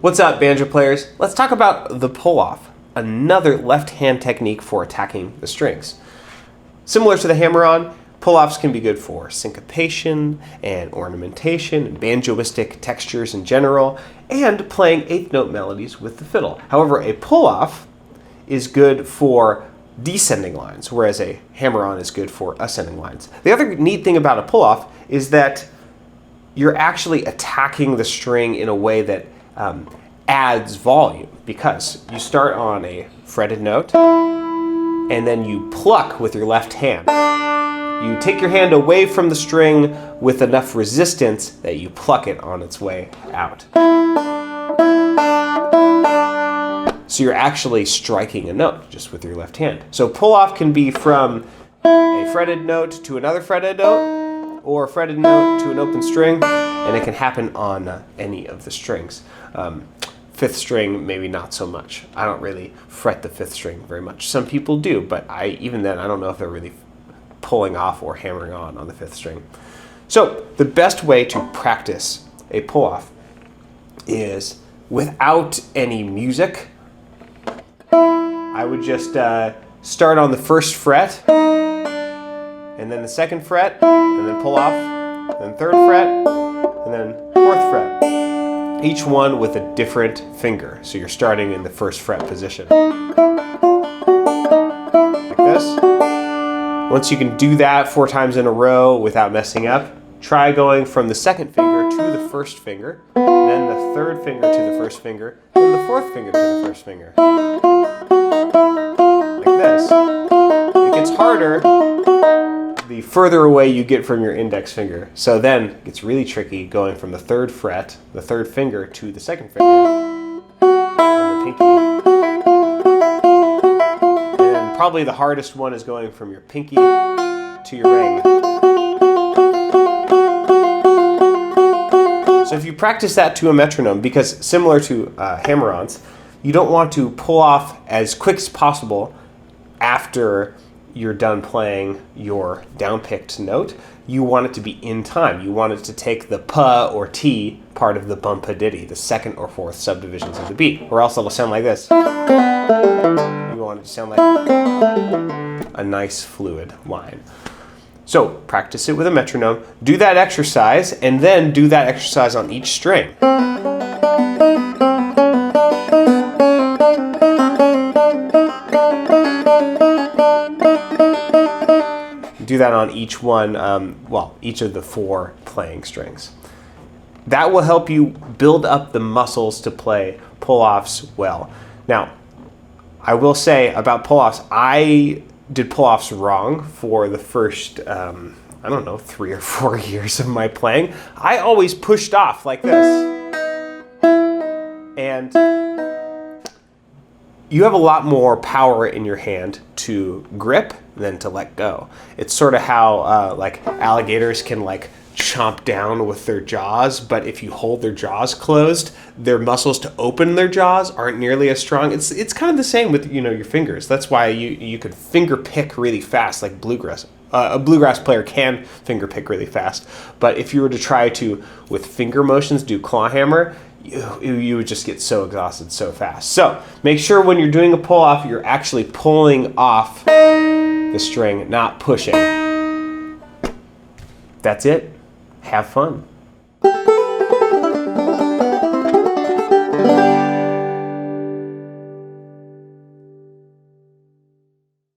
What's up, banjo players? Let's talk about the pull-off, another left-hand technique for attacking the strings. Similar to the hammer-on, pull-offs can be good for syncopation and ornamentation and banjoistic textures in general, and playing eighth note melodies with the fiddle. However, a pull-off is good for descending lines, whereas a hammer-on is good for ascending lines. The other neat thing about a pull-off is that you're actually attacking the string in a way that adds volume, because you start on a fretted note and then you pluck with your left hand. You take your hand away from the string with enough resistance that you pluck it on its way out. So you're actually striking a note just with your left hand. So pull-off can be from a fretted note to another fretted note, or a fretted note to an open string, and it can happen on any of the strings. Fifth string, maybe not so much. I don't really fret the fifth string very much. Some people do, but even then, I don't know if they're really pulling off or hammering on the fifth string. So the best way to practice a pull-off is without any music. I would just start on the first fret, and then the second fret, and then pull off, and then third fret, and then fourth fret. Each one with a different finger. So you're starting in the first fret position. Like this. Once you can do that 4 times in a row without messing up, try going from the second finger to the first finger, then the third finger to the first finger, then the fourth finger to the first finger. Like this. It gets harder the further away you get from your index finger. So then it gets really tricky going from the third fret, the third finger, to the second finger, and the pinky. And probably the hardest one is going from your pinky to your ring. So if you practice that to a metronome, because similar to hammer-ons, you don't want to pull off as quick as possible after you're done playing your down-picked note. You want it to be in time. You want it to take the pa or ti part of the bumpaditty, the second or fourth subdivisions of the beat, or else it'll sound like this. You want it to sound like a nice fluid line. So practice it with a metronome, do that exercise, and then do that exercise on each string. Do that on each one, each of the 4 playing strings. That will help you build up the muscles to play pull-offs well. Now, I will say about pull-offs, I did pull-offs wrong for the first, 3 or 4 years of my playing. I always pushed off like this. And you have a lot more power in your hand to grip than to let go. It's sort of how alligators can chomp down with their jaws, but if you hold their jaws closed, their muscles to open their jaws aren't nearly as strong. It's kind of the same with your fingers. That's why you could finger pick really fast, like bluegrass. A bluegrass player can finger pick really fast, but if you were to try to, with finger motions, do claw hammer, you would just get so exhausted so fast. So make sure when you're doing a pull-off, you're actually pulling off the string, not pushing. That's it. Have fun.